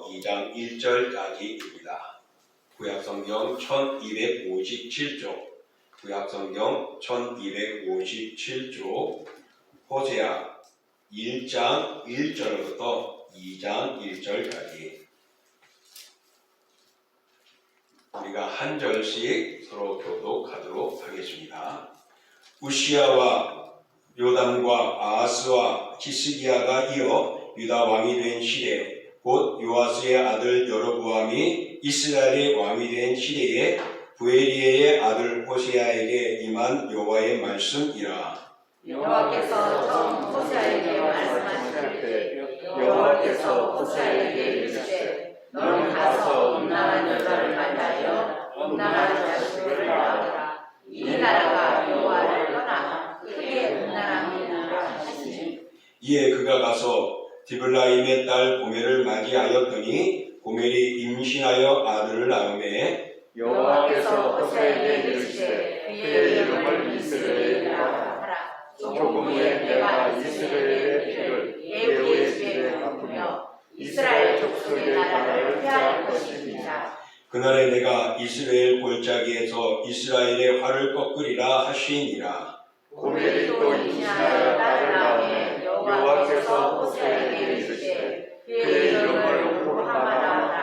2장 1절까지입니다. 구약성경 1257쪽, 구약성경 1257쪽, 호세아 1장 1절부터 2장 1절까지 우리가 한 절씩 서로 교독하도록 하겠습니다. 우시야와 요담과 아하스와 히스기야가 이어 유다 왕이 된 시대, 곧 요아스의 아들 여로보암이 이스라엘의 왕이 된 시대에 부에리의 아들 호세아에게 임한 여호와의 말씀이라. 여호와께서 처음 호세아에게 말씀하실 때 여호와께서 호세아에게 이르시되 너는 가서 음란한 여자를 만나여 음란한 자식을 낳으라. 이 나라가 여호와를 떠나 크게 음란함이니라 하시니. 이에 그가 가서 디블라임의 딸 고멜을 맞이하였더니 고멜이 임신하여 아들을 낳으매 여호와께서 호세아에게 이르시되 그의 이름을 이스라엘이라 하라. 조금 후에 내가 이스라엘의 피를 예후의 집에 갚으며 이스라엘 족속의 나라를 폐할 것입니다. 그날에 내가 이스라엘 골짜기에서 이스라엘의 활을 꺾으리라 하시니라. 고멜이 또 임신하여 딸을 낳으매 여호와께서 호세아에게 이르시되 그의 이름을 호르마라 하라.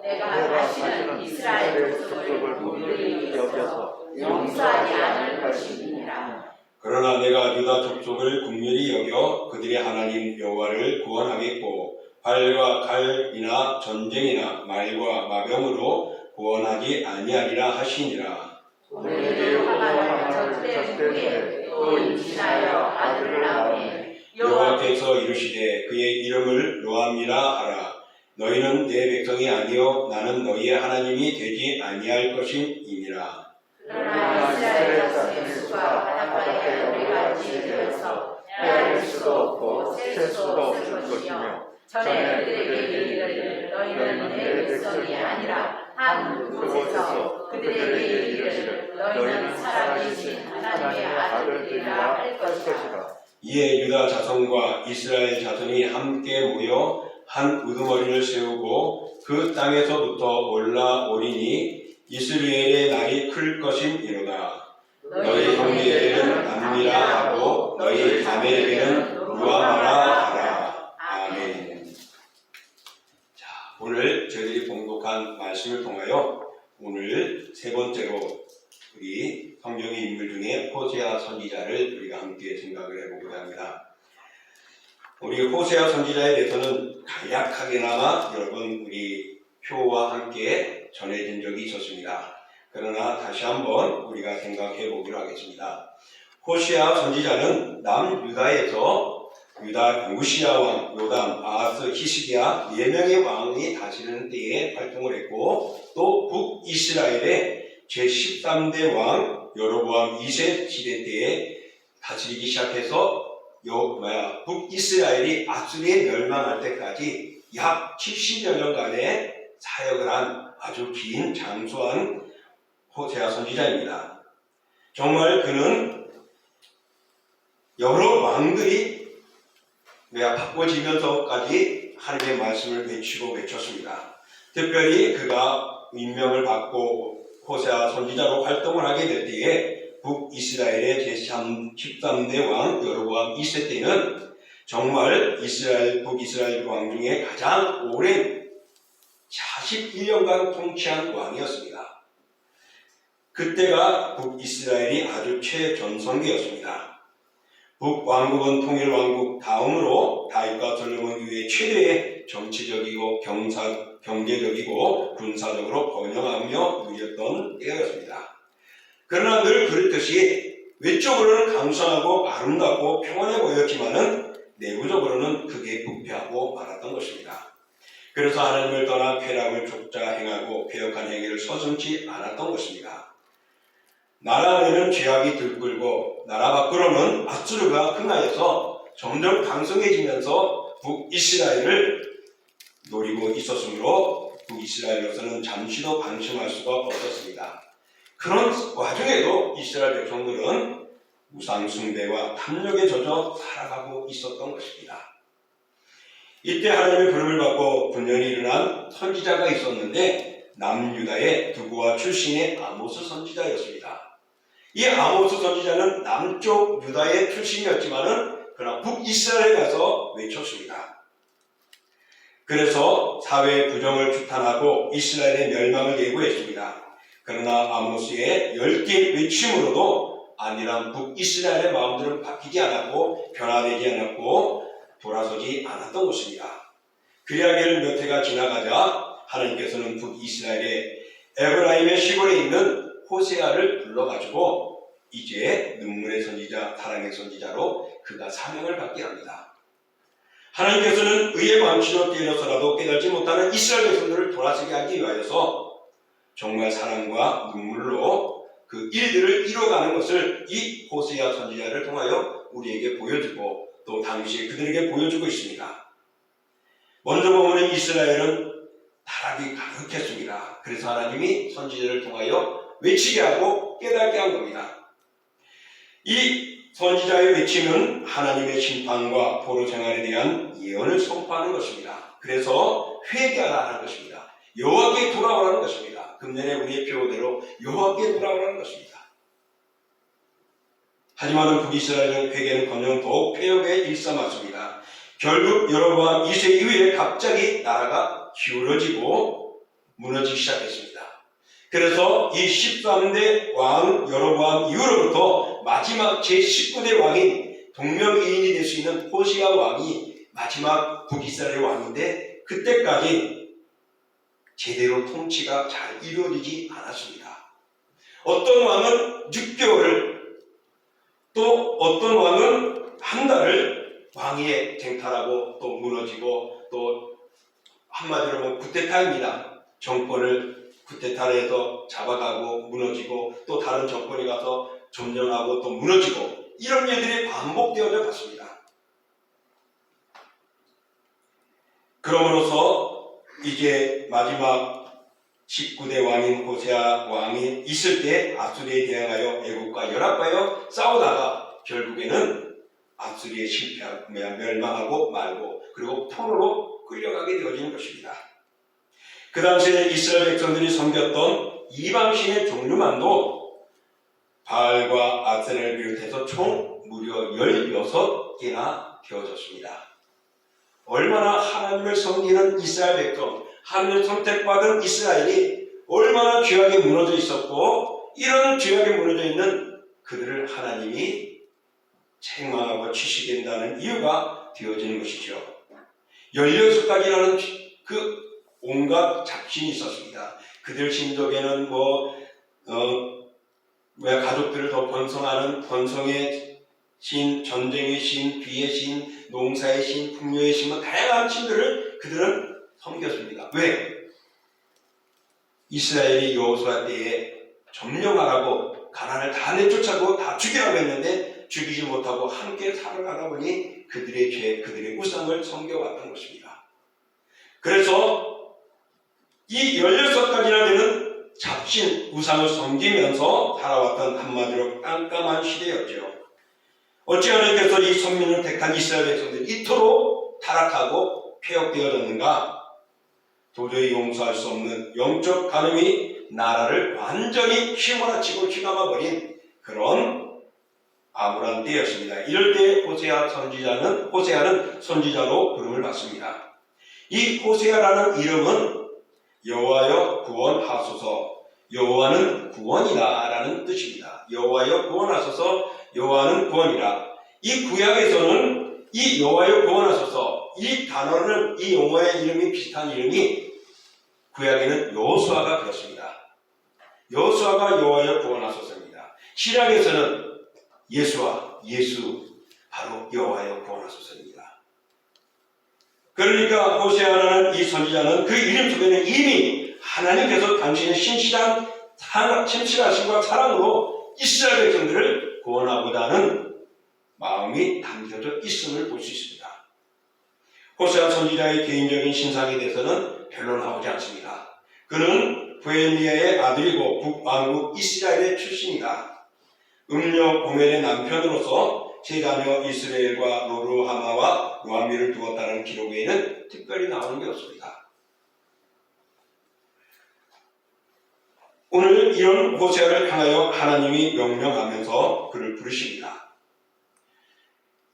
내가 다시는 이스라엘 족속을 긍휼히 여겨서 용서하지 않을 것이니라. 그러나 내가 유다 족속을 긍휼히 여겨 그들의 하나님 여호와를 구원하겠고 활과 칼이나 전쟁이나 말과 마병으로 구원하지 아니하리라 하시니라. 고멜이 화가 절대 후에 또 임신하여 아들을 낳으니 여호와께서 이르시되 그의 이름을 노함이라 하라. 너희는 내 백성이 아니요 나는 너희의 하나님이 되지 아니할 것임이니라. 그러나 이스라엘 자손의 수가 바닷가에 오래같이 되어서 헤아릴 수도 없고 셀 수도 없을 것이며 전에 그들에게 이르기를 너희는 내 백성이 아니라 한 그곳에서 그들에게 이르기를 너희는 살아계신 하나님의 아들들이라 할 것이라. 이에 유다 자손과 이스라엘 자손이 함께 모여 한 우두머리를 세우고 그 땅에서부터 올라오리니 이스라엘의 날이 클 것임이로다. 너희 형제에게는 암미라 하고 너희 자매에게는 루아마라 하라. 아멘. 자, 오늘 저희들이 봉독한 말씀을 통하여 오늘 세 번째로 우리 성경의 인물 중에 호세아 선지자를 우리가 함께 생각을 해보고자 합니다. 우리 호세아 선지자에 대해서는 간략하게나마 여러분 우리 표와 함께 전해진 적이 있었습니다. 그러나 다시 한번 우리가 생각해 보기로 하겠습니다. 호세아 선지자는 남유다에서 유다 우시야 왕, 요담, 아하스, 히스기야 4명의 왕이 다스리는 때에 활동을 했고 또 북이스라엘의 제13대 왕 여로보암 2세 시대 때에 다스리기 시작해서 북이스라엘이 아수리에 멸망할 때까지 약 70여 년간의 사역을 한 아주 긴 장수한 호세아 선지자입니다. 정말 그는 여러 왕들이 바꿔지면서까지 하나님의 말씀을 외쳤습니다. 특별히 그가 임명을 받고 호세아 선지자로 활동을 하게 될 때에 북이스라엘의 제13대 왕 여로보암 2세 때는 정말 북이스라엘 왕 중에 가장 오랜 41년간 통치한 왕이었습니다. 그때가 북이스라엘이 아주 최전성기였습니다. 북왕국은 통일왕국 다음으로 다윗과 솔로몬 이후에 최대의 정치적이고 경제적이고 군사적으로 번영하며 누렸던 때였습니다. 그러나 늘 그랬듯이 외적으로는 강성하고 아름답고 평온해 보였지만은 내부적으로는 크게 부패하고 말았던 것입니다. 그래서 하나님을 떠나 쾌락을 쫓아 행하고 폐역한 행위를 서슴지 않았던 것입니다. 나라 안에는 죄악이 들끓고 나라 밖으로는 아수르가 흥하여서 점점 강성해지면서 북이스라엘을 노리고 있었으므로 북이스라엘로서는 잠시도 방심할 수가 없었습니다. 그런 와중에도 이스라엘 백성들은 우상 숭배와 탐욕에 젖어 살아가고 있었던 것입니다. 이때 하나님의 부름을 받고 분연히 일어난 선지자가 있었는데 남유다의 두고와 출신의 아모스 선지자였습니다. 이 아모스 선지자는 남쪽 유다의 출신이었지만은 그러나 북이스라엘에 가서 외쳤습니다. 그래서 사회의 부정을 규탄하고 이스라엘의 멸망을 예고했습니다. 그러나 아모스의 열띤 외침으로도 안일한 북이스라엘의 마음들은 바뀌지 않았고 변화되지 않았고 돌아서지 않았던 것입니다. 그리하기를 몇 해가 지나가자 하나님께서는 북이스라엘의 에브라임의 시골에 있는 호세아를 불러가지고 이제 눈물의 선지자, 사랑의 선지자로 그가 사명을 받게 합니다. 하나님께서는 의의 방치로 때려서라도 깨닫지 못하는 이스라엘 백성들을 돌아서게 하기 위하여서 정말 사랑과 눈물로 그 일들을 이뤄가는 것을 이 호세아 선지자를 통하여 우리에게 보여주고 또 당시에 그들에게 보여주고 있습니다. 먼저 보면 이스라엘은 타락이 가득했습니다. 그래서 하나님이 선지자를 통하여 외치게 하고 깨닫게 한 겁니다. 이 선지자의 외침은 하나님의 심판과 포로 생활에 대한 예언을 선포하는 것입니다. 그래서 회개하라는 것입니다. 여호와께 돌아오라는 것입니다. 금년에 우리의 표대로 여호와께 돌아오라는 것입니다. 하지만 북이스라엘은 회개는커녕 더욱 폐역에 일삼았습니다. 결국 여로보암 2세 이후에 갑자기 나라가 기울어지고 무너지기 시작했습니다. 그래서 이 13대 왕 여로보암 이후로부터 마지막 제19대 왕인 동명이인이 될 수 있는 호시아 왕이 마지막 북이스라엘 왕인데 그때까지 제대로 통치가 잘 이루어지지 않았습니다. 어떤 왕은 6개월을 또 어떤 왕은 한 달을 왕위에 쟁탈하고 또 무너지고 또 한마디로 보면 쿠데타입니다. 정권을 쿠데타를 해서 잡아가고 무너지고 또 다른 정권이 가서 점령하고 또 무너지고 이런 일들이 반복되어져 갔습니다. 그러므로서 이제 마지막 19대 왕인 호세아 왕이 있을 때 아수리에 대항하여 애국과 연합하여 싸우다가 결국에는 아수리에 실패하고 멸망하고 말고 그리고 포로로 끌려가게 되어지는 것입니다. 그 당시에 이스라엘 백성들이 섬겼던 이방신의 종류만도 바알과 아세라를 비롯해서 총 무려 16개나 되어졌습니다. 얼마나 하나님을 섬기는 이스라엘 백성, 하나님을 선택받은 이스라엘이 얼마나 죄악에 무너져 있었고 이런 죄악에 무너져 있는 그들을 하나님이 책망하고 치시된다는 이유가 되어지는 것이죠. 16가지라는 그 온갖 잡신이 있었습니다. 그들 신족에는 가족들을 더 번성하는 번성의 신, 전쟁의 신, 비의 신, 농사의 신, 풍요의 신, 다양한 신들을 그들은 섬겼습니다. 왜? 이스라엘이 여호수아 때에 점령하라고 가나안을 다 내쫓아고 다 죽이라고 했는데 죽이지 못하고 함께 살아가다 보니 그들의 죄, 그들의 우상을 섬겨왔던 것입니다. 그래서 이 16가지나 되는 잡신, 우상을 섬기면서 살아왔던 한마디로 깜깜한 시대였죠. 어찌 하나님께서 이 선민을 택한 이스라엘 백성들이 이토록 타락하고 폐역되어졌는가? 도저히 용서할 수 없는 영적 간음이 나라를 완전히 휘몰아치고 휘감아버린 그런 암울한 때였습니다. 이럴 때 호세아는 선지자로 부름을 받습니다. 이 호세아라는 이름은 여호와여 구원하소서, 여호와는 구원이다 라는 뜻입니다. 여호와여 구원하소서, 여호와는 구원이라. 이 구약에서는 이 여호와여 구원하소서 이 단어는 이 용어의 이름이 비슷한 이름이 구약에는 여호수아가 그렇습니다. 여호수아가 여호와여 구원하소서입니다. 신약에서는 예수 바로 여호와여 구원하소서입니다. 그러니까 호세아라는 이 선지자는 그 이름 속에는 이미 하나님께서 당신의 신실하심과 사랑으로 이스라엘 백성들을 구원하고자 하는 마음이 담겨져 있음을 볼 수 있습니다. 호세아 선지자의 개인적인 신상에 대해서는 별로 나오지 않습니다. 그는 부엘리아의 아들이고 북왕국 이스라엘의 출신이다. 음녀 고멜의 남편으로서 세자며 이스라엘과 로르하마와 노아미를 두었다는 기록 외에는 특별히 나오는 게 없습니다. 오늘 이런 호세아를 향하여 하나님이 명령하면서 그를 부르십니다.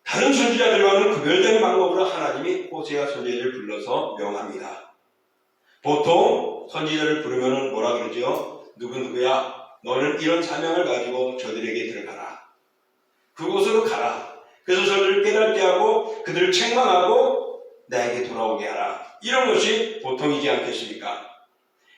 다른 선지자들과는 구별된 방법으로 하나님이 호세아 선지자를 불러서 명합니다. 보통 선지자를 부르면 뭐라 그러죠? 누구누구야, 너는 이런 사명을 가지고 저들에게 들어가라. 그곳으로 가라. 그래서 저들을 깨닫게 하고 그들을 책망하고 나에게 돌아오게 하라. 이런 것이 보통이지 않겠습니까?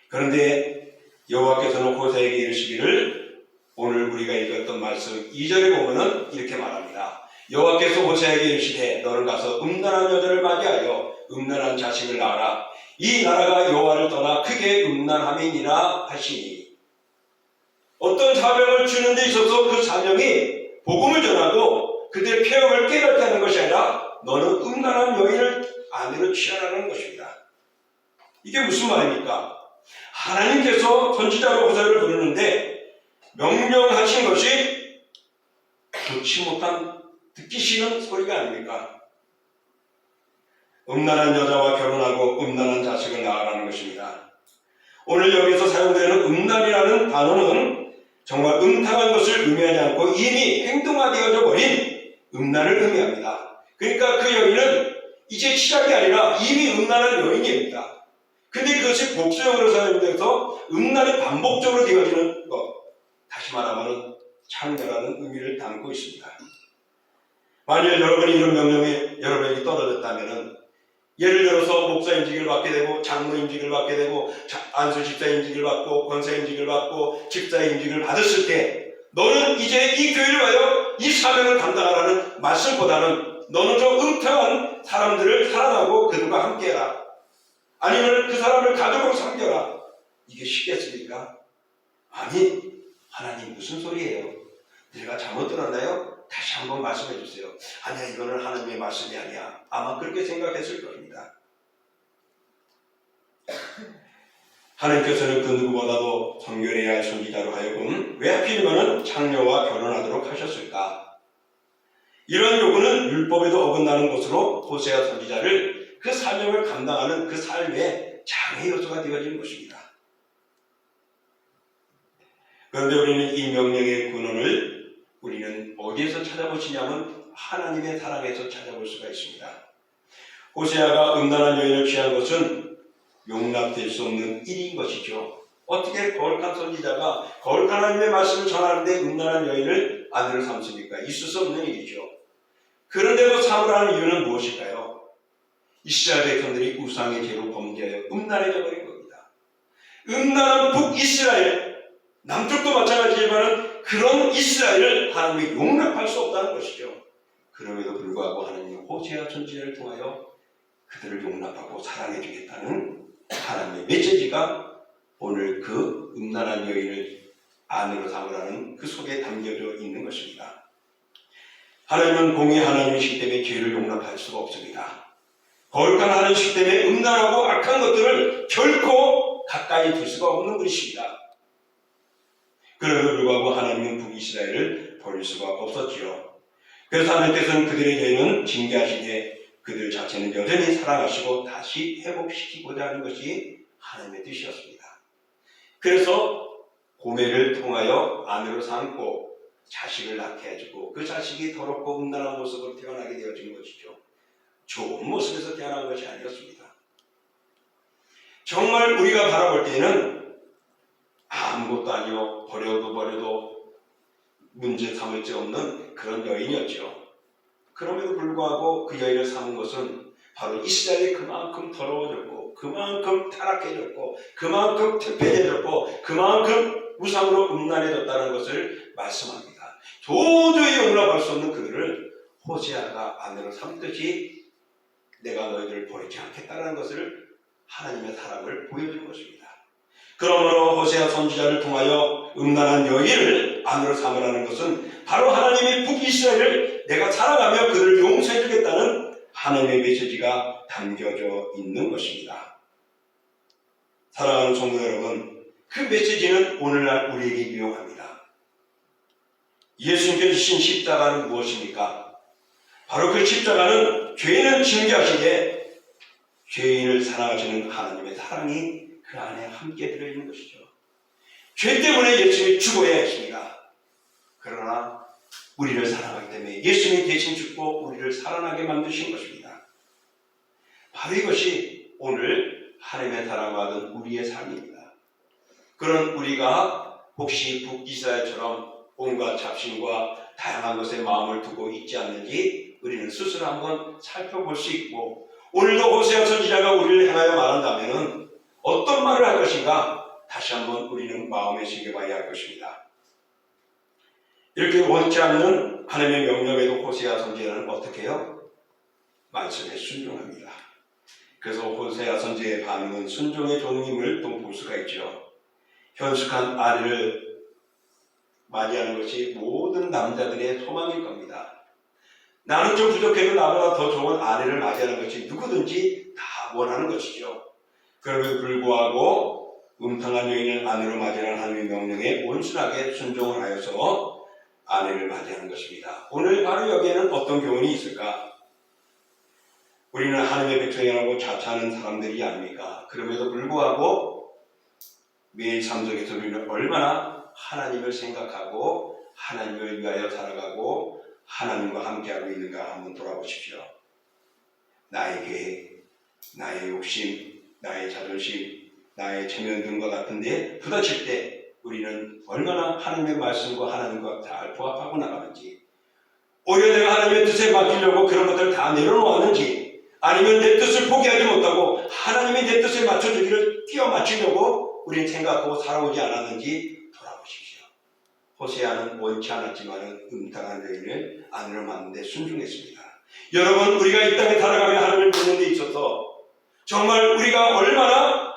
그런데 여호와께서는 호세아에게 이르시기를, 오늘 우리가 읽었던 말씀 2절에 보면은 이렇게 말합니다. 여호와께서 호세아에게 이르시되 너는 가서 음란한 여자를 맞이하여 음란한 자식을 낳아라. 이 나라가 여호와를 떠나 크게 음란함이니라 하시니, 어떤 사명을 주는 데 있어서 그 사명이 복음을 전하고 그들의 폐역을 깨닫게 하는 것이 아니라 너는 음란한 여인을 아내로 취하라는 것입니다. 이게 무슨 말입니까? 하나님께서 선지자로 호세아를 부르는데 명령하신 것이 좋지 못한, 듣기 싫은 소리가 아닙니까? 음란한 여자와 결혼하고 음란한 자식을 낳아라는 것입니다. 오늘 여기서 사용되는 음란이라는 단어는 정말 음탕한 것을 의미하지 않고 이미 행동화되어져 버린 음란을 의미합니다. 그러니까 그 여인은 이제 시작이 아니라 이미 음란한 여인입니다. 근데 그것이 복수형으로 사용돼서 음란이 반복적으로 되어지는 것, 다시 말하면 창녀라는 의미를 담고 있습니다. 만일 여러분이 이런 명령에 여러분에게 떨어졌다면, 예를 들어서 목사 인직을 받게 되고 장로 인직을 받게 되고 안수 집사 인직을 받고 권사 인직을 받고 집사 인직을 받았을 때, 너는 이제 이 교회를 위하여 이 사명을 감당하라는 말씀보다는 너는 저 음탕한 사람들을 사랑하고 그들과 함께해라, 아니면 그 사람을 가족으로 섬겨라, 이게 쉽겠습니까? 아니, 하나님 무슨 소리예요? 내가 잘못 들었나요? 다시 한번 말씀해 주세요. 아니야, 이거는 하나님의 말씀이 아니야. 아마 그렇게 생각했을 겁니다. 하나님께서는 그 누구보다도 성결해야 할 선지자로 하여금 왜 하필이면 창녀와 결혼하도록 하셨을까? 이런 요구는 율법에도 어긋나는 것으로 호세아 선지자를 그 사명을 감당하는 그 삶의 장애 요소가 되어진 것입니다. 그런데 우리는 이 명령의 근원을 우리는 어디에서 찾아보시냐면 하나님의 사랑에서 찾아볼 수가 있습니다. 호세아가 음란한 여인을 취한 것은 용납될 수 없는 일인 것이죠. 어떻게 거룩한 선지자가 거룩한 하나님의 말씀을 전하는데 음란한 여인을 아내로 삼습니까? 있을 수 없는 일이죠. 그런데도 삼으라는 이유는 무엇일까요? 이스라엘 백성들이 우상의 죄로 범죄하여 음란해져 버린 겁니다. 음란한 북이스라엘, 남쪽도 마찬가지지만 그런 이스라엘을 하나님이 용납할 수 없다는 것이죠. 그럼에도 불구하고 하나님은 호세아 선지자를 통하여 그들을 용납하고 사랑해 주겠다는 하나님의 메시지가 오늘 그 음란한 여인을 아내로 삼으라는 그 속에 담겨져 있는 것입니다. 하나님은 공의 하나님이시기 때문에 죄를 용납할 수가 없습니다. 거룩한 하나님이시기 때문에 음란하고 악한 것들을 결코 가까이 둘 수가 없는 분이십니다. 그럼에도 불구하고 하나님은 북이스라엘을 버릴 수가 없었지요. 그래서 하나님께서는 그들의 죄는 징계하시되 그들 자체는 여전히 사랑하시고 다시 회복시키고자 하는 것이 하나님의 뜻이었습니다. 그래서 고매를 통하여 아내로 삼고 자식을 낳게 해주고 그 자식이 더럽고 음란한 모습으로 태어나게 되어진 것이죠. 좋은 모습에서 태어난 것이 아니었습니다. 정말 우리가 바라볼 때는 아무것도 아니요, 버려도 문제 삼을 데 없는 그런 여인이었죠. 그럼에도 불구하고 그 여인을 삼은 것은 바로 이스라엘이 그만큼 더러워졌고 그만큼 타락해졌고 그만큼 퇴폐해졌고 그만큼 우상으로 음란해졌다는 것을 말씀합니다. 도저히 용납할 수 없는 그들을 호세아가 아내로 삼듯이 내가 너희들을 버리지 않겠다는 것을 하나님의 사랑을 보여준 것입니다. 그러므로 호세아 선지자를 통하여 음란한 여인을 아내로 삼으라는 것은 바로 하나님의 북이스라엘을 내가 사랑하며 그들을 용서해 주겠다는 하나님의 메시지가 담겨져 있는 것입니다. 사랑하는 성도 여러분, 그 메시지는 오늘날 우리에게 유용합니다. 예수님께서 지신 십자가는 무엇입니까? 바로 그 십자가는 죄인은 징계하시되 죄인을 사랑하시는 하나님의 사랑이 그 안에 함께 들어있는 것이죠. 죄 때문에 예수님이 죽어야 했습니다. 그러나 우리를 사랑하기 때문에 예수님이 대신 죽고 우리를 살아나게 만드신 것입니다. 바로 이것이 오늘 하나님의 사랑받은 우리의 삶입니다. 그런 우리가 혹시 북이스라엘처럼 온갖 잡신과 다양한 것에 마음을 두고 있지 않는지 우리는 스스로 한번 살펴볼 수 있고, 오늘도 호세아 선지자가 우리를 향하여 말한다면 어떤 말을 할 것인가 다시 한번 우리는 마음에 새겨봐야 할 것입니다. 이렇게 원치 않는 하나님의 명령에도 호세아 선지자는 어떻게 해요? 말씀에 순종합니다. 그래서 호세아 선지자의 반응은 순종의 종임을 또 볼 수가 있죠. 현숙한 아내를 맞이하는 것이 모든 남자들의 소망일 겁니다. 나는 좀 부족해도 나보다 더 좋은 아내를 맞이하는 것이 누구든지 다 원하는 것이죠. 그럼에도 불구하고 음탕한 여인을 아내로 맞이하는 하나님의 명령에 온순하게 순종을 하여서 아내를 맞이하는 것입니다. 오늘 바로 여기에는 어떤 교훈이 있을까? 우리는 하나님의 백성이라고 자처하는 사람들이 아닙니까? 그럼에도 불구하고 매일 삶 속에서 우리는 얼마나 하나님을 생각하고 하나님을 위하여 살아가고 하나님과 함께하고 있는가 한번 돌아보십시오. 나의 계획, 나의 욕심, 나의 자존심, 나의 체면 등과 같은데 부딪힐 때 우리는 얼마나 하나님의 말씀과 하나님과 잘 부합하고 나가는지, 오히려 내가 하나님의 뜻에 맡기려고 그런 것들을 다 내려놓았는지, 아니면 내 뜻을 포기하지 못하고 하나님이 내 뜻에 맞춰주기를 끼워 맞추려고 우리는 생각하고 살아오지 않았는지 돌아보십시오. 호세아는 원치 않았지만 음탕한 여인을 아내로 맞는데 순종했습니다. 여러분, 우리가 이 땅에 살아가며 하나님을 믿는 데 있어서 정말 우리가 얼마나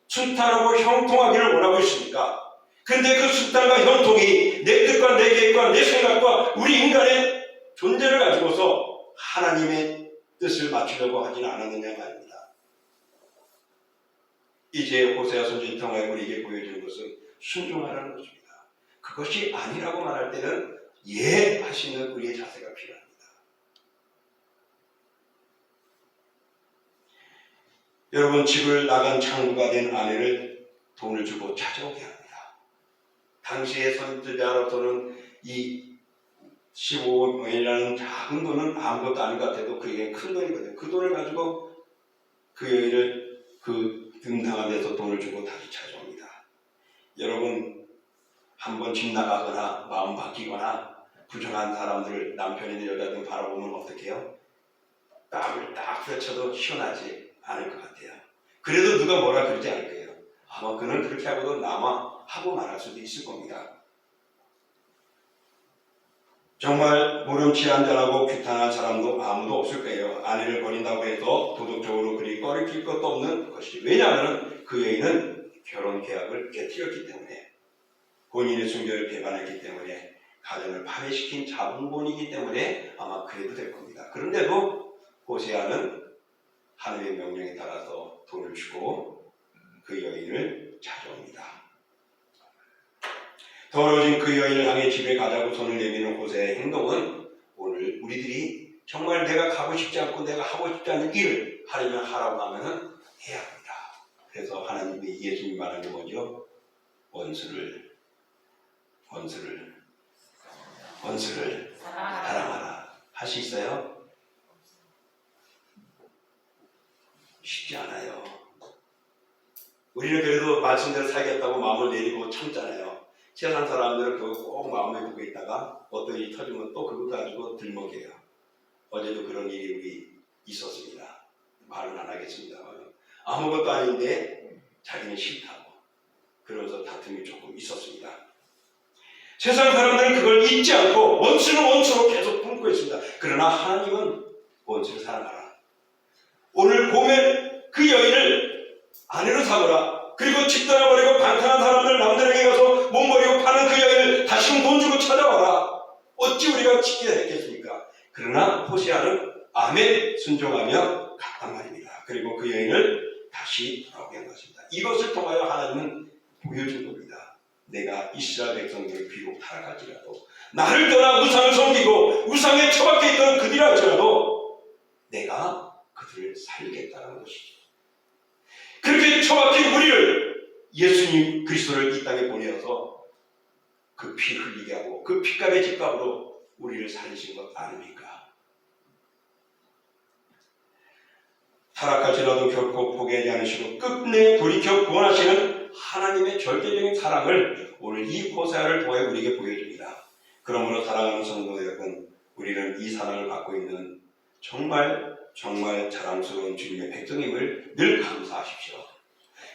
순탄하고 형통하기를 원하고 있습니까? 근데 그 순탄과 형통이 내 뜻과 내 계획과 내 생각과 우리 인간의 존재를 가지고서 하나님의 뜻을 맞추려고 하지는 않았느냐 말입니다. 이제 호세아 선지자를 통하여 우리에게 보여주는 것은 순종하라는 것입니다. 그것이 아니라고 말할 때는 예 하시는 우리의 자세가 필요합니다. 여러분, 집을 나간 창구가 된 아내를 돈을 주고 찾아오게 합니다. 당시의 선지자로서는 이 15원이라는 작은 돈은 아무것도 아닌 것 같아도 그게 큰 돈이거든요. 그 돈을 가지고 그 여인을 그 음탕한 데서 돈을 주고 다시 찾아옵니다. 여러분, 한번 집 나가거나 마음 바뀌거나 부정한 사람들을, 남편이든 여자든 바라보면 어떻게 해요? 땀을 딱 펼쳐도 시원하지 않을 것 같아요. 그래도 누가 뭐라 그러지 않을 거예요. 아마 그는 그렇게 하고도 남아 하고 말할 수도 있을 겁니다. 정말 무렴치한자라고 규탄한 사람도 아무도 없을 거예요. 아내를 버린다고 해서 도덕적으로 그리 꺼리낄 것도 없는 것이. 왜냐하면 그 여인은 결혼 계약을 깨뜨렸기 때문에, 본인의 순결을 배반했기 때문에, 가정을 파괴시킨 자본본이기 때문에 아마 그래도 될 겁니다. 그런데도 호세아는 하나님의 명령에 따라서 돈을 주고 그 여인을 찾아옵니다. 더러워진 그 여인을 향해 집에 가자고 손을 내미는 호세아의 행동은 오늘 우리들이 정말 내가 가고 싶지 않고 내가 하고 싶지 않은 일을 하려면 하라고 하면 해야 합니다. 그래서 하나님이, 예수님이 말하는 게 뭐죠? 원수를 사랑하라. 할 수 있어요? 쉽지 않아요. 우리는 그래도 말씀대로 살겠다고 마음을 내리고 참잖아요. 세상 사람들은 그거 꼭 마음에 두고 있다가 어떤 일이 터지면 또 그거 가지고 들먹여요. 어제도 그런 일이 우리 있었습니다. 말은 안 하겠습니다. 아무것도 아닌데 자기는 싫다고 그러면서 다툼이 조금 있었습니다. 세상 사람들은 그걸 잊지 않고 원수는 원수로 계속 품고 있습니다. 그러나 하나님은 원수를 사랑하라. 오늘 보면 그 여인을 아내로 삼으라. 그리고 집 떠나버리고 방탕한 사람들 남들에게 가서 몸버리고 파는 그 여인을 다시금 돈 주고 찾아와라. 어찌 우리가 지켜야 했겠습니까? 그러나 호세아는 아멘 순종하며 갔단 말입니다. 그리고 그 여인을 다시 돌아오게 한 것입니다. 이것을 통하여 하나님은 보여준 겁니다. 내가 이스라엘 백성들을 비록 타락할지라도 나를 떠나 우상을 섬기고 우상에 처박혀 있던 그들이 할지라도 내가 그들을 살리겠다는 것이죠. 그렇게 처박힌 우리를 예수님 그리스도를 이 땅에 보내어서 그 피 흘리게 하고 그 피값의 집값으로 우리를 살리신 것 아닙니까? 타락할지라도 결코 포기하지 않으시고 끝내 돌이켜 구원하시는 하나님의 절대적인 사랑을 오늘 이 호세아를 통해 우리에게 보여줍니다. 그러므로 사랑하는 성도 여러분, 우리는 이 사랑을 받고 있는 정말 자랑스러운 주님의 백성임을 늘 감사하십시오.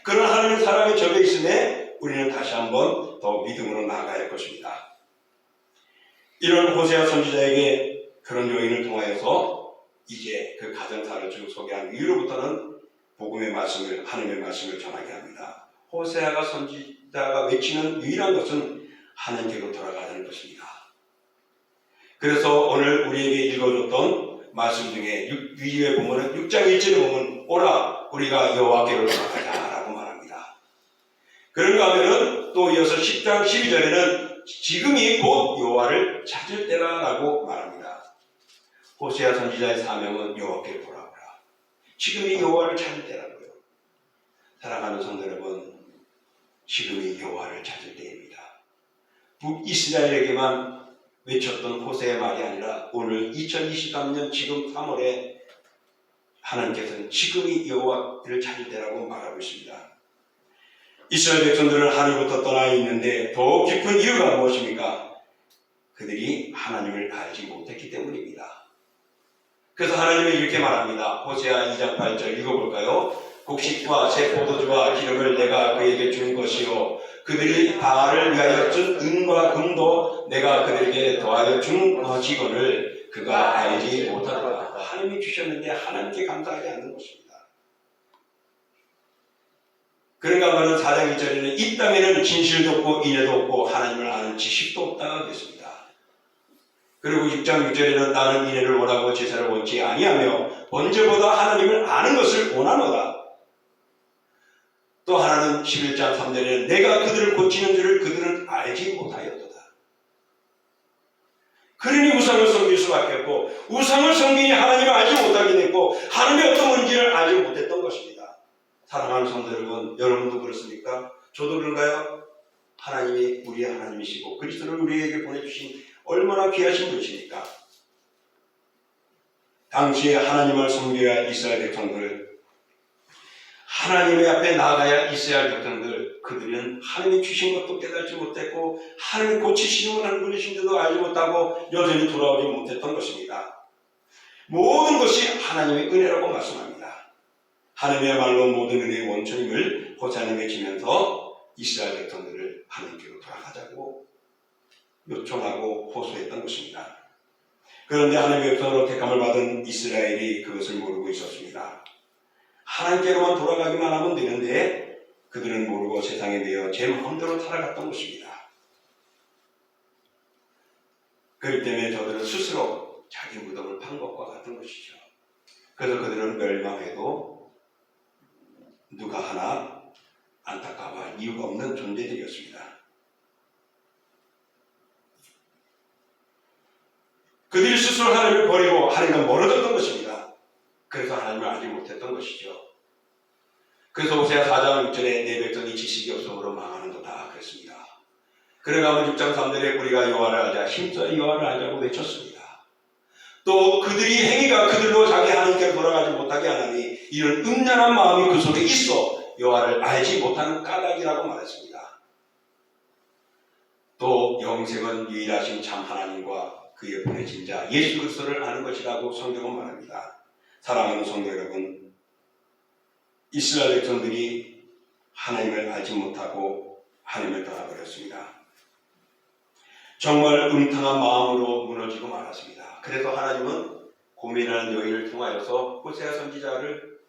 그런 하나님의 사랑에 젖어 있음에 우리는 다시 한번 더 믿음으로 나아가야 할 것입니다. 이런 호세아 선지자에게 그런 요인을 통하여서 이제 그 가정사를 쭉 소개한 이후로부터는 복음의 말씀을, 하나님의 말씀을 전하게 합니다. 호세아가 선지자가 외치는 유일한 것은 하나님께로 돌아가는 것입니다. 그래서 오늘 우리에게 읽어줬던 말씀 중에 위에 보면 6장 1절에 보면 오라 우리가 여호와께로 돌아가자라고 말합니다. 그런가 하면은 또 이어서 10장 12절에는 지금이 곧 여호와를 찾을 때라라고 말합니다. 호세아 선지자의 사명은 여호와께로 돌아오라. 지금이 여호와를 찾을 때라고요. 사랑하는 성도 여러분, 지금이 여호와를 찾을 때입니다. 북이스라엘에게만 외쳤던 호세의 말이 아니라 오늘 2023년 지금 3월에 하나님께서는 지금이 여호와를 찾을 때라고 말하고 있습니다. 이스라엘 백성들은 하늘부터 떠나 있는데 더 깊은 이유가 무엇입니까? 그들이 하나님을 알지 못했기 때문입니다. 그래서 하나님은 이렇게 말합니다. 호세아 2장 8절 읽어볼까요? 곡식과 새 포도주와 기름을 내가 그에게 준 것이요 그들이 바알을 위하여 준 은과 금도 내가 그들에게 더하여 준 것이거늘 그가 알지 못하더라. 하나님이 주셨는데 하나님께 감사하지 않는 것입니다. 그런가 하면 4장 1절에는 이 땅에는 진실도 없고 인애도 없고 하나님을 아는 지식도 없다고 했습니다. 그리고 6장 6절에는 나는 인애를 원하고 제사를 원치 아니하며 번제보다 하나님을 아는 것을 원하노라. 또 하나는 11장 3절에는 내가 그들을 고치는 줄을 그들은 알지 못하였도다. 그러니 우상을 섬길 수밖에 없고 우상을 섬기니 하나님을 알지 못하게 됐고 하나님이 어떤 분인지를 알지 못했던 것입니다. 사랑하는 성도 여러분, 여러분도 그렇습니까? 저도 그런가요? 하나님이 우리의 하나님이시고 그리스도를 우리에게 보내주신 얼마나 귀하신 분이십니까? 당시에 하나님을 섬겨야 할 이스라엘 백성들, 하나님의 앞에 나아가야 이스라엘 백성들, 그들은 하나님이 주신 것도 깨닫지 못했고 하나님이 고치시는 하는 분이신지도 알지 못하고 여전히 돌아오지 못했던 것입니다. 모든 것이 하나님의 은혜라고 말씀합니다. 하나님의말로 모든 은혜의 원천임을 호세아는 외치면서 이스라엘 백성들을 하나님께로 돌아가자고 요청하고 호소했던 것입니다. 그런데 하나님의 백성으로 택함을 받은 이스라엘이 그것을 모르고 있었습니다. 하나님께로만 돌아가기만 하면 되는데 그들은 모르고 세상에 매여 제 마음대로 살아갔던 것입니다. 그렇기 때문에 저들은 스스로 자기 무덤을 판 것과 같은 것이죠. 그래서 그들은 멸망해도 누가 하나 안타까워할 이유가 없는 존재들이었습니다. 그들이 스스로 하나님을 버리고 하나님과 멀어졌던 것입니다. 그래서 하나님을 알지 못했던 것이죠. 그래서 호세아 4장 6절에 내 백성이 지식이 없음으로 망하는도다 그랬습니다. 그래가면 6장 3절에 우리가 여호와를 알자 힘써 여호와를 알자고 외쳤습니다. 또 그들이 행위가 그들로 자기 하나님께 돌아가지 못하게 하나니 이런 음란한 마음이 그 속에 있어 여호와를 알지 못하는 까닭이라고 말했습니다. 또 영생은 유일하신 참 하나님과 그의 보내신 자 예수 그리스도를 아는 것이라고 성경은 말합니다. 사랑하는 성도 여러분, 이스라엘 백성들이 하나님을 알지 못하고 하나님을 떠나버렸습니다. 정말 음탕한 마음으로 무너지고 말았습니다. 그래서 하나님은 고민하는 여인을 통하여서 호세아 선지자를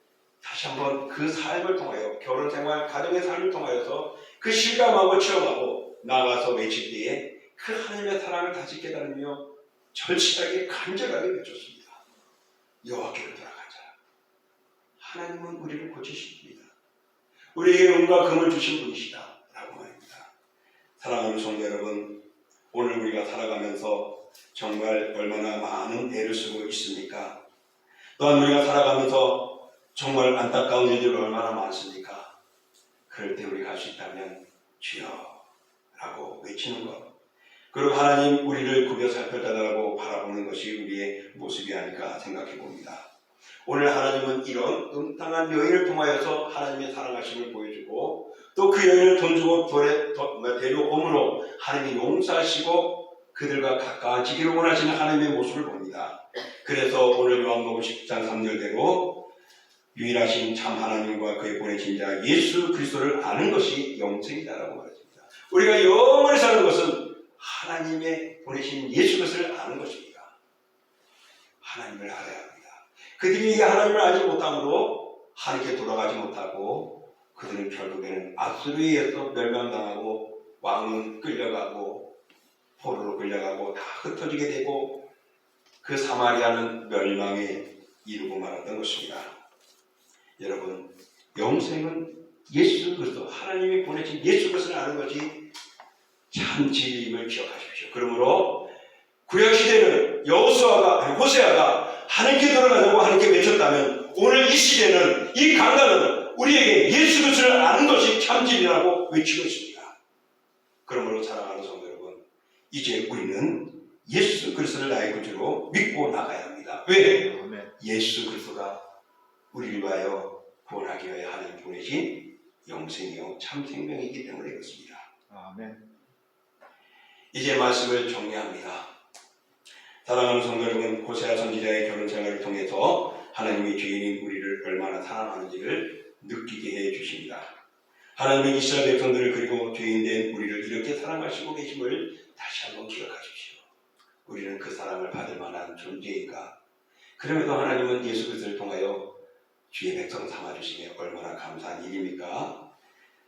다시 한번 그 삶을 통하여 결혼생활, 가정의 삶을 통하여서 그 실감하고 체험하고 나가서 외칠 때에 그 하나님의 사랑을 다시 깨달으며 절실하게 간절하게 외쳤습니다. 여호와께로 돌아가자. 하나님은 우리를 고치십니다. 우리에게 은과 금을 주신 분이시다 라고 말입니다. 사랑하는 성도 여러분, 오늘 우리가 살아가면서 정말 얼마나 많은 애를 쓰고 있습니까? 또한 우리가 살아가면서 정말 안타까운 일들이 얼마나 많습니까? 그럴 때 우리가 할 수 있다면 주여 라고 외치는 것, 그리고 하나님 우리를 굽여 살펴달라고 바라보는 것이 우리의 모습이 아닐까 생각해 봅니다. 오늘 하나님은 이런 음탕한 여인을 통하여서 하나님의 사랑하심을 보여주고 또 그 여인을 돈 주고 데려옴으로 하나님이 용서하시고 그들과 가까워지기를 원하시는 하나님의 모습을 봅니다. 그래서 오늘 요한복음 10장 3절대로 유일하신 참 하나님과 그의 보내신 자 예수 그리스도를 아는 것이 영생이다라고 말했습니다. 우리가 영원히 사는 것은 하나님의 보내신 예수 그리스도를 아는 것입니다. 하나님을 알아야 합니다. 그들이 하나님을 알지 못함으로 하나님께 돌아가지 못하고 그들은 결국에는 아수르에 의해서 멸망당하고 왕은 끌려가고 포로로 끌려가고 다 흩어지게 되고 그 사마리아는 멸망에 이르고 말았던 것입니다. 여러분, 영생은 예수 그리스도, 하나님이 보내신 예수 그리스도를 아는 것이 참 진리임을 기억하십시오. 그러므로 구약시대는 호세아가 하나님께 들어가려고 하나님께 외쳤다면 오늘 이 시대는, 이 강단은 우리에게 예수 그리스도를 아는 것이 참 진리라고 외치고 있습니다. 그러므로 사랑하는 성도 여러분, 이제 우리는 예수 그리스도를 나의 구주로 믿고 나가야 합니다. 왜? 예수 그리스도가 우리를 위하여 구원하기 위하여 하나님 보내신 영생이요 참 생명이기 때문에 그렇습니다. 아멘. 이제 말씀을 정리합니다. 사랑하는 성도 여러분, 호세아 선지자의 결혼 생활을 통해서 하나님이 죄인인 우리를 얼마나 사랑하는지를 느끼게 해 주십니다. 하나님은 이스라엘 백성들을 그리고 죄인된 우리를 이렇게 사랑하시고 계심을 다시 한번 기억하십시오. 우리는 그 사랑을 받을 만한 존재인가? 그럼에도 하나님은 예수 그리스도를 통하여 주의 백성 삼아주시니 얼마나 감사한 일입니까?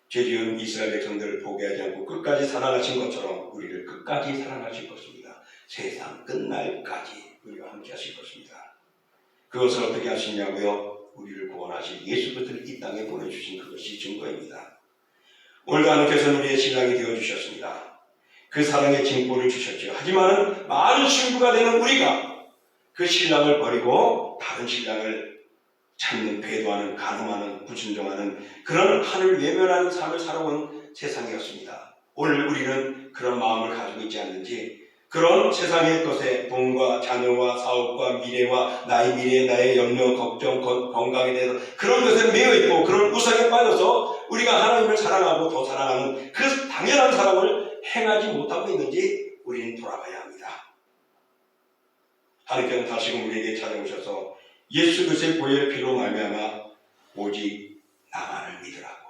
죄 지은 이스라엘 백성들을 포기하지 않고 끝까지 사랑하신 것처럼 우리를 끝까지 사랑하실 것입니다. 세상 끝날까지 우리와 함께 하실 것입니다. 그것을 어떻게 하시냐고요? 우리를 구원하신 예수 그리스도를 이 땅에 보내주신 그것이 증거입니다. 오늘도 하나님께서는 우리의 신랑이 되어주셨습니다. 그 사랑의 징표를 주셨죠. 하지만 많은 신부가 되는 우리가 그 신랑을 버리고 다른 신랑을 찾는, 배도하는, 간음하는, 불순종하는 그런 하늘 외면하는 삶을 살아온 세상이었습니다. 오늘 우리는 그런 마음을 가지고 있지 않는지, 그런 세상의 것에 돈과 자녀와 사업과 미래와 나의 미래, 나의 염려, 걱정, 건강에 대해서 그런 것에 매여 있고 그런 우상에 빠져서 우리가 하나님을 사랑하고 더 사랑하는 그 당연한 사랑을 행하지 못하고 있는지 우리는 돌아봐야 합니다. 하나님께서는 다시금 우리에게 찾아오셔서 예수 그리스도의 보혈의 피로 말미암아 오직 나만을 믿으라고,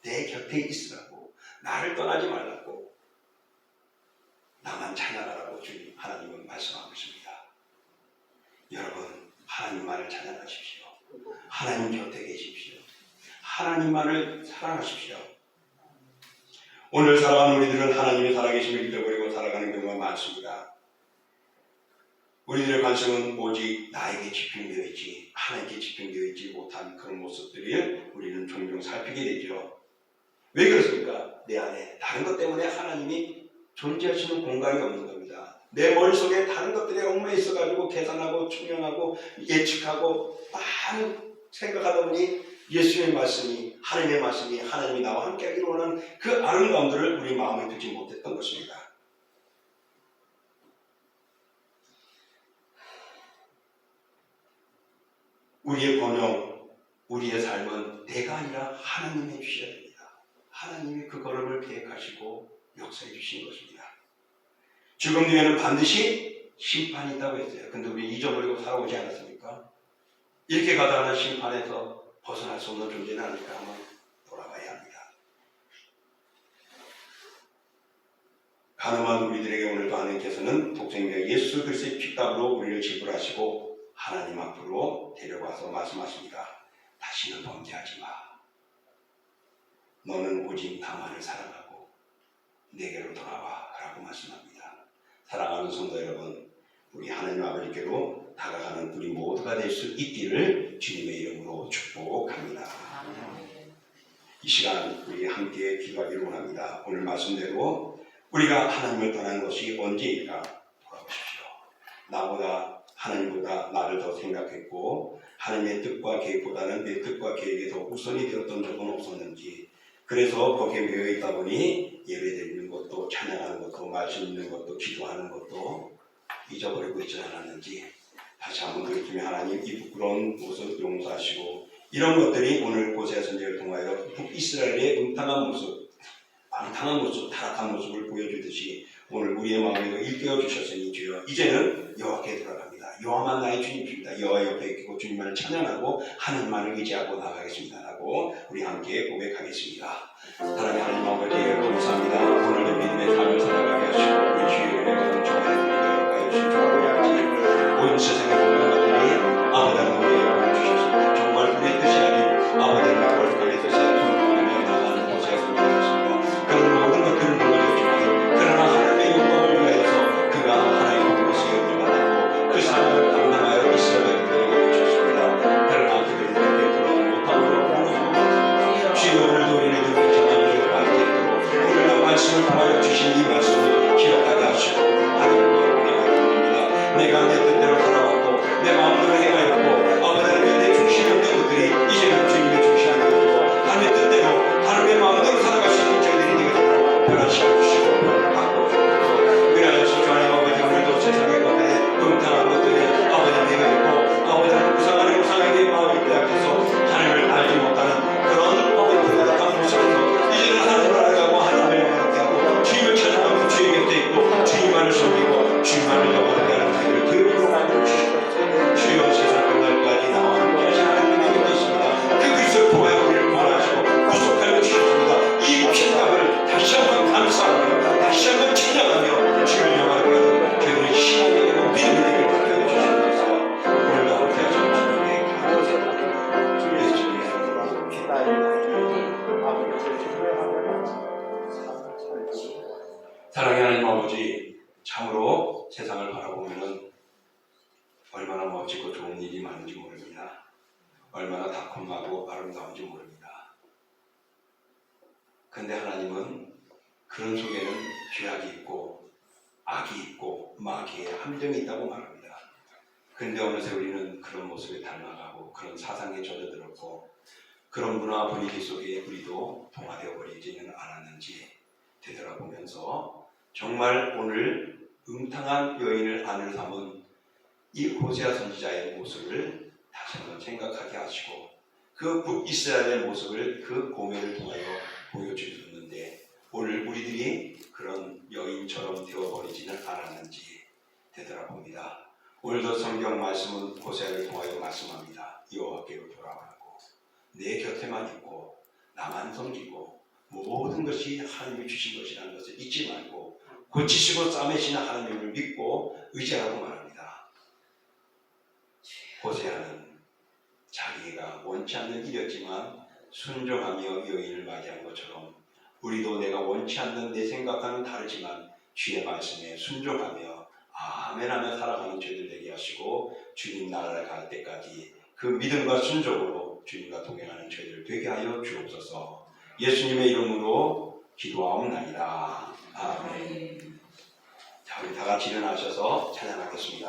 내 곁에 있으라고, 나를 떠나지 말라고, 나만 찬양하라고 주님 하나님은 말씀하고 있습니다. 여러분, 하나님만을 찬양하십시오. 하나님 곁에 계십시오. 하나님만을 사랑하십시오. 오늘 살아가는 우리들은 하나님이 살아계심을 잊어버리고 살아가는 경우가 많습니다. 우리들의 관심은 오직 나에게 집중되어 있지, 하나님께 집중되어 있지 못한 그런 모습들을 우리는 종종 살피게 되죠. 왜 그렇습니까? 내 안에 다른 것 때문에 하나님이 존재하시는 공간이 없는 겁니다. 내 머릿속에 다른 것들이 얽매여 있어가지고 계산하고 충명하고 예측하고 많은 생각하다 보니 예수의 말씀이, 하나님의 말씀이, 하나님이 나와 함께하기를 원하는 그 아름다움들을 우리 마음에 두지 못했던 것입니다. 우리의 번영, 우리의 삶은 내가 아니라 하나님이 주셔야 됩니다. 하나님이 그 걸음을 계획하시고 역사해 주신 것입니다. 죽음 뒤에는 반드시 심판이 있다고 했어요. 근데 우리 잊어버리고 살아오지 않았습니까? 이렇게 가다가는 심판에서 벗어날 수 없는 존재는 아닐까 한번 돌아봐야 합니다. 가늠한 우리들에게 오늘도 하나님께서는 독생자 예수 그리스도의 피값으로 우리를 지불하시고 하나님 앞으로 데려와서 말씀하십니다. 다시는 범죄하지 마. 너는 오직 나만을 사랑하고 내게로 돌아와 라고 말씀합니다. 사랑하는 성도 여러분, 우리 하나님 아버지께로 다가가는 우리 모두가 될 수 있기를 주님의 이름으로 축복합니다. 이 시간 우리 함께 기도하기를 원합니다. 오늘 말씀대로 우리가 하나님을 떠난 것이 언제일까? 돌아보십시오. 나보다 하나님보다 나를 더 생각했고 하나님의 뜻과 계획보다는 내 뜻과 계획이 더 우선이 되었던 적은 없었는지, 그래서 거기에 매여 있다 보니 예배드리는 것도 찬양하는 것도 말씀 읽는 것도 기도하는 것도 잊어버리고 있지 않았는지 다시 한번 그렇다면 하나님 이 부끄러운 모습 용서하시고, 이런 것들이 오늘 호세아 선지자를 통하여 북이스라엘의 음탕한 모습, 방탕한 모습, 타락한 모습을 보여주듯이 오늘 우리의 마음에도 일깨워 주셨으니 주여 이제는 여호와께 돌아갑니다. 여호와만 나의 주님입니다. 여호와 옆에 있고 주님만을 찬양하고 하나님만을 의지하고 나가겠습니다 라고 우리 함께 고백하겠습니다. 사랑하는 하나님 아버지 감사합니다. 오늘도 믿음의 삶을 살아가게 하시고 우리 주의 은혜가 정말 우리가 주신 주의 온 세상의 모든 것들이 아무나 우리에게 보여주셨습니다. 정말 우리의 뜻이 아닌 아버지의 거룩하게 뜻에 존중하며 나가는 곳에 소개하였습니다. 그런 모든 것들을 보여주지만 그러나 하나님의 영광을 위하여서 그가 하나님의 것을 영접하고 그 삶을 감당하여 이스라엘 백성에게 주셨습니다. 그러나 그들은 그렇게 못함으로 무너지고 주여 오늘도 우리는 그렇게 정하는 주의 말씀대로 오늘도 말씀을 통하여 주신 이 말씀을 기억하게 하시고 하나님과 우리가 드립니다. 내가 내 뜻대로 살아왔고 내 마음대로 행하였고 아버지의 내 중심이었던 것들이 이제는 주님의 중심이 되어지고 하나님의 뜻대로 하나님의 마음대로 살아갈 수 있는 저희들이 되어지도록 변화시켜 주시고 바꿔주시고, 그래서 주님 아버지 오늘도 세상의 것들에 음탕한 것들이 아버지에게 있고 아버지는 우상하는 우상에게 마음을 빼앗겨서 하나님을 알지 못하는 그런 아버지의 약한 모습에서 이제는 하나님을 알아가고 하나님을 영원하게 하고 주님을 찾아가고 주의 곁에 있고 주님만을 섬기고 주님만을 영원하게 하는 자들을 되도록 만들어 주시고, 주여 세상 끝날까지 나와 함께 하시는 하나님의 곁에 있습니다. 그 그리스도를 통하여 우리를 구원하시고 구속하여 주셨습니다. 이 피값을 다시 한번 감사하며 다시 한번 찬양하며 주를 영원하게 하는 저희들의 신앙이 되고 믿음이 되길 바라여 주시옵소서. 오늘도 함께 하시는 주님께 감사합니다. 주의 주님의 기다리는 아버지의 주님을 사랑의 하나님 아버지, 참으로 세상을 바라보면 얼마나 멋지고 좋은 일이 많은지 모릅니다. 얼마나 달콤하고 아름다운지 모릅니다. 근데 하나님은 그런 속에는 죄악이 있고 악이 있고 마귀의 함정이 있다고 말합니다. 근데 어느새 우리는 그런 모습에 닮아가고 그런 사상에 젖어들었고 그런 문화 분위기 속에 우리도 동화되어 버리지는 않았는지 되돌아보면서 정말 오늘 음탕한 여인을 안을 삼은 이 호세아 선지자의 모습을 다시 한번 생각하게 하시고 그 북이스라엘의 모습을 그 고뇌를 통하여 보여주셨는데 오늘 우리들이 그런 여인처럼 되어버리지는 않았는지 되돌아봅니다. 오늘도 성경 말씀은 호세아를 통하여 말씀합니다. 여호와께로 돌아오라고, 내 곁에만 있고 나만 섬기고 모든 것이 하나님이 주신 것이라는 것을 잊지 말고 고치시고 싸매시는 하나님을 믿고 의지하라고 말합니다. 호세아는 자기가 원치 않는 일이었지만 순종하며 여인을 맞이한 것처럼 우리도 내가 원치 않는 내 생각과는 다르지만 주의 말씀에 순종하며 아멘하며 살아가는 저희들 되게 하시고 주님 나라를 갈 때까지 그 믿음과 순종으로 주님과 동행하는 저희들 되게 하여 주옵소서. 예수님의 이름으로 기도하옵나이다. 아멘. 자, 우리 다 같이 일어나셔서 찬양하겠습니다.